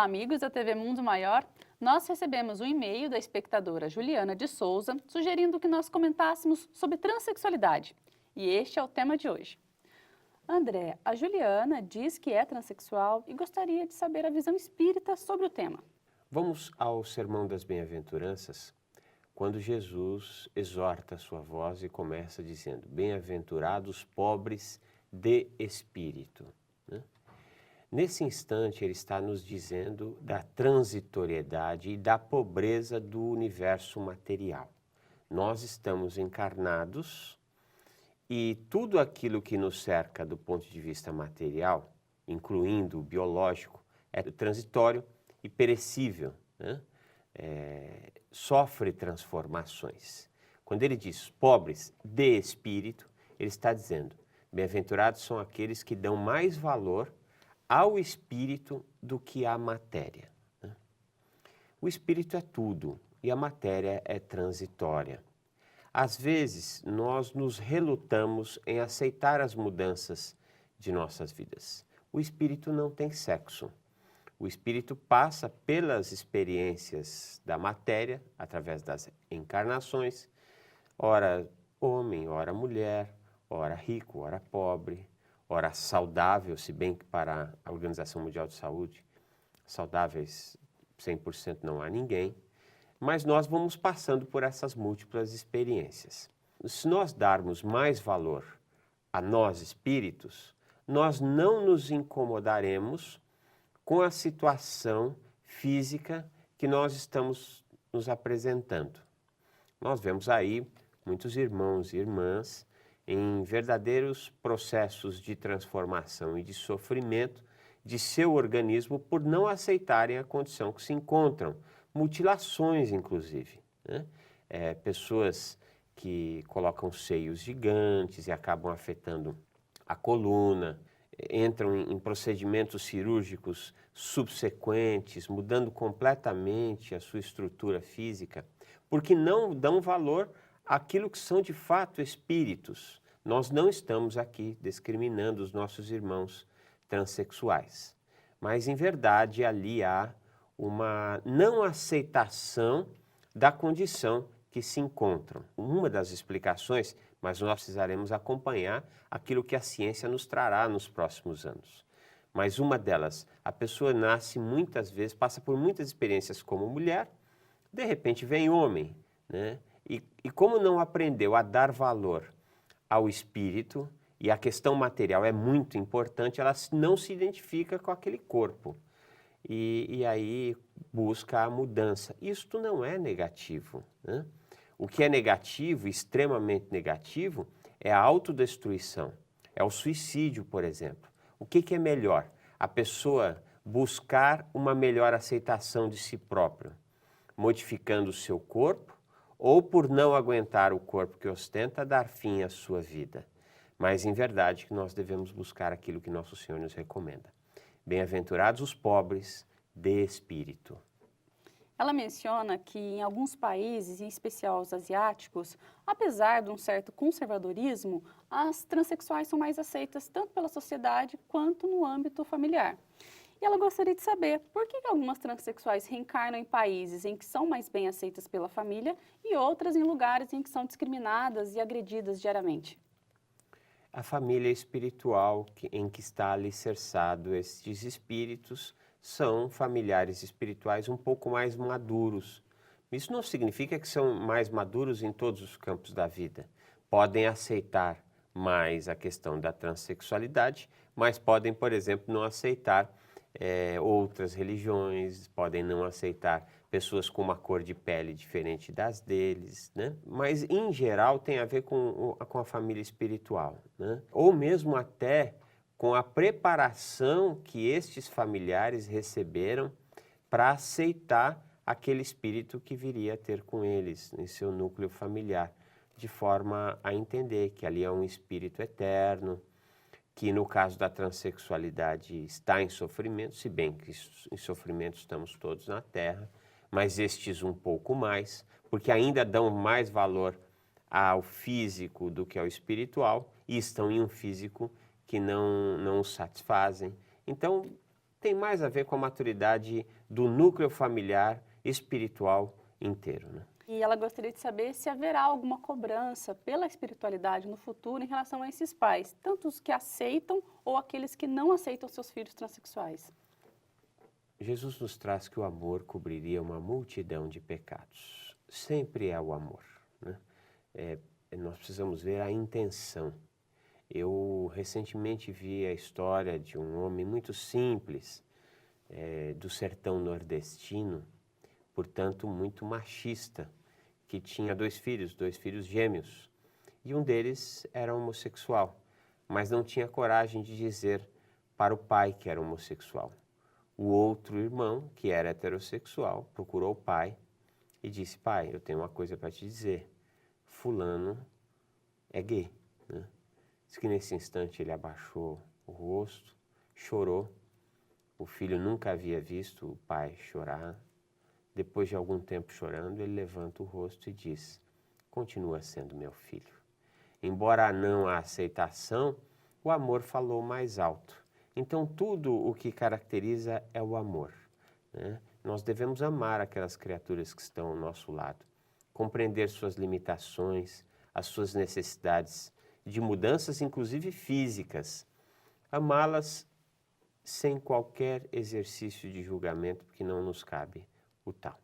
amigos da TV Mundo Maior. Nós recebemos um e-mail da espectadora Juliana de Souza sugerindo que nós comentássemos sobre transexualidade. E este é o tema de hoje. André, a Juliana diz que é transexual e gostaria de saber a visão espírita sobre o tema. Vamos ao Sermão das Bem-aventuranças, quando Jesus exorta a sua voz e começa dizendo: bem-aventurados pobres de espírito. Nesse instante, ele está nos dizendo da transitoriedade e da pobreza do universo material. Nós estamos encarnados e tudo aquilo que nos cerca do ponto de vista material, incluindo o biológico, é transitório e perecível, sofre transformações. Quando ele diz pobres de espírito, ele está dizendo: bem-aventurados são aqueles que dão mais valor ao espírito do que à matéria. O espírito é tudo e a matéria é transitória. Às vezes, nós nos relutamos em aceitar as mudanças de nossas vidas. O espírito não tem sexo. O espírito passa pelas experiências da matéria, através das encarnações, ora homem, ora mulher, ora rico, ora pobre, ora saudável, se bem que para a Organização Mundial de Saúde, saudáveis 100% não há ninguém, mas nós vamos passando por essas múltiplas experiências. Se nós darmos mais valor a nós espíritos, nós não nos incomodaremos com a situação física que nós estamos nos apresentando. Nós vemos aí muitos irmãos e irmãs em verdadeiros processos de transformação e de sofrimento de seu organismo por não aceitarem a condição que se encontram. Mutilações, inclusive. Pessoas que colocam seios gigantes e acabam afetando a coluna, entram em procedimentos cirúrgicos subsequentes, mudando completamente a sua estrutura física, porque não dão valor àquilo que são de fato espíritos. Nós não estamos aqui discriminando os nossos irmãos transexuais, mas em verdade ali há uma não aceitação da condição que se encontram. Uma das explicações, mas nós precisaremos acompanhar aquilo que a ciência nos trará nos próximos anos. Mas uma delas, a pessoa nasce muitas vezes, passa por muitas experiências como mulher, de repente vem homem, E como não aprendeu a dar valor ao espírito, e a questão material é muito importante, ela não se identifica com aquele corpo. E aí busca a mudança. Isto não é negativo. O que é negativo, extremamente negativo, é a autodestruição, é o suicídio, por exemplo. O que é melhor? A pessoa buscar uma melhor aceitação de si própria, modificando o seu corpo, ou por não aguentar o corpo que ostenta, dar fim à sua vida. Mas em verdade que nós devemos buscar aquilo que nosso Senhor nos recomenda. Bem-aventurados os pobres de espírito. Ela menciona que em alguns países, em especial os asiáticos, apesar de um certo conservadorismo, as transexuais são mais aceitas tanto pela sociedade quanto no âmbito familiar. E ela gostaria de saber por que algumas transexuais reencarnam em países em que são mais bem aceitas pela família e outras em lugares em que são discriminadas e agredidas diariamente. A família espiritual em que está alicerçado estes espíritos são familiares espirituais um pouco mais maduros. Isso não significa que são mais maduros em todos os campos da vida. Podem aceitar mais a questão da transexualidade, mas podem, por exemplo, não aceitar outras religiões, podem não aceitar pessoas com uma cor de pele diferente das deles, Mas, em geral, tem a ver com a família espiritual, Ou mesmo até com a preparação que estes familiares receberam para aceitar aquele espírito que viria a ter com eles em seu núcleo familiar, de forma a entender que ali é um espírito eterno, que no caso da transexualidade está em sofrimento, se bem que em sofrimento estamos todos na Terra, mas estes um pouco mais, porque ainda dão mais valor ao físico do que ao espiritual e estão em um físico que não os satisfazem. Então, tem mais a ver com a maturidade do núcleo familiar espiritual inteiro, né? E ela gostaria de saber se haverá alguma cobrança pela espiritualidade no futuro em relação a esses pais, tanto os que aceitam ou aqueles que não aceitam seus filhos transexuais. Jesus nos traz que o amor cobriria uma multidão de pecados. Sempre é o amor, né? Nós precisamos ver a intenção. Eu recentemente vi a história de um homem muito simples, do sertão nordestino, portanto muito machista, que tinha dois filhos gêmeos, e um deles era homossexual, mas não tinha coragem de dizer para o pai que era homossexual. O outro irmão, que era heterossexual, procurou o pai e disse: pai, eu tenho uma coisa para te dizer, fulano é gay, né? Diz que nesse instante ele abaixou o rosto, chorou. O filho nunca havia visto o pai chorar. Depois de algum tempo chorando, ele levanta o rosto e diz: continua sendo meu filho. Embora não a aceitação, o amor falou mais alto. Então tudo o que caracteriza é o amor, né? Nós devemos amar aquelas criaturas que estão ao nosso lado, compreender suas limitações, as suas necessidades de mudanças, inclusive físicas. Amá-las sem qualquer exercício de julgamento, porque não nos cabe o tal.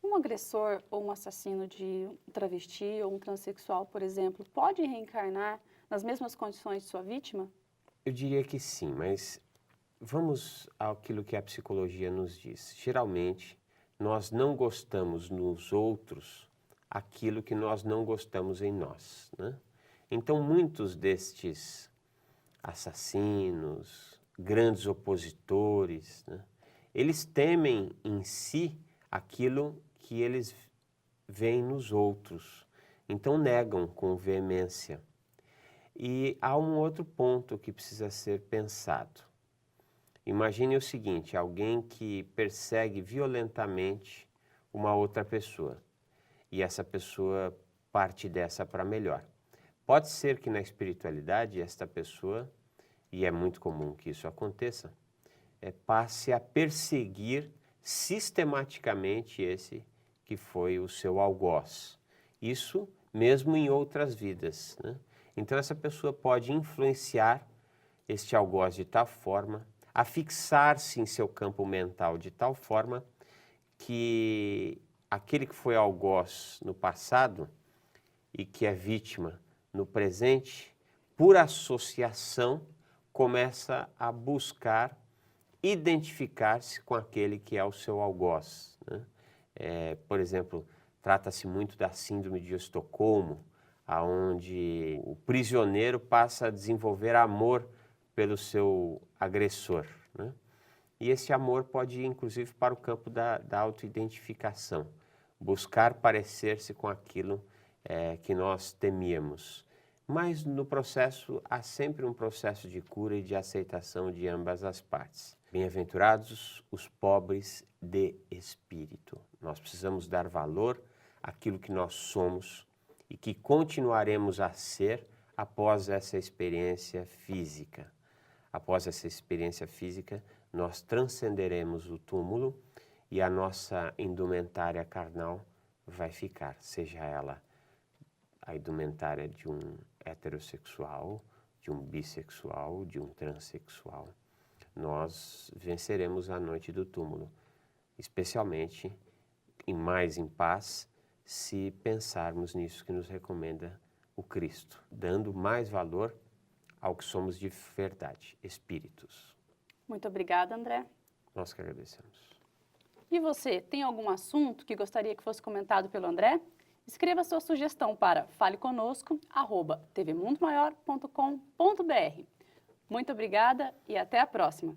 Um agressor ou um assassino de um travesti ou um transexual, por exemplo, pode reencarnar nas mesmas condições de sua vítima? Eu diria que sim, mas vamos àquilo que a psicologia nos diz. Geralmente, nós não gostamos nos outros aquilo que nós não gostamos em nós, né? Então, muitos destes assassinos, grandes opositores, né, eles temem em si aquilo que eles veem nos outros, então negam com veemência. E há um outro ponto que precisa ser pensado. Imagine o seguinte: alguém que persegue violentamente uma outra pessoa e essa pessoa parte dessa para melhor. Pode ser que na espiritualidade esta pessoa, e é muito comum que isso aconteça, passe a perseguir sistematicamente esse que foi o seu algoz. Isso mesmo em outras vidas, né? Então essa pessoa pode influenciar este algoz de tal forma, a fixar-se em seu campo mental de tal forma que aquele que foi algoz no passado e que é vítima no presente, por associação, começa a buscar identificar-se com aquele que é o seu algoz, né? Por exemplo, trata-se muito da síndrome de Estocolmo, onde o prisioneiro passa a desenvolver amor pelo seu agressor, né? E esse amor pode ir, inclusive, para o campo da autoidentificação, buscar parecer-se com aquilo que nós temíamos. Mas no processo, há sempre um processo de cura e de aceitação de ambas as partes. Bem-aventurados os pobres de espírito. Nós precisamos dar valor àquilo que nós somos e que continuaremos a ser após essa experiência física. Após essa experiência física, nós transcenderemos o túmulo e a nossa indumentária carnal vai ficar, seja ela a indumentária de um heterossexual, de um bissexual, de um transexual. Nós venceremos a noite do túmulo, especialmente mais em paz, se pensarmos nisso que nos recomenda o Cristo, dando mais valor ao que somos de verdade, espíritos. Muito obrigada, André. Nós que agradecemos. E você, tem algum assunto que gostaria que fosse comentado pelo André? Escreva sua sugestão para faleconosco@tvmundomaior.com.br. Muito obrigada e até a próxima!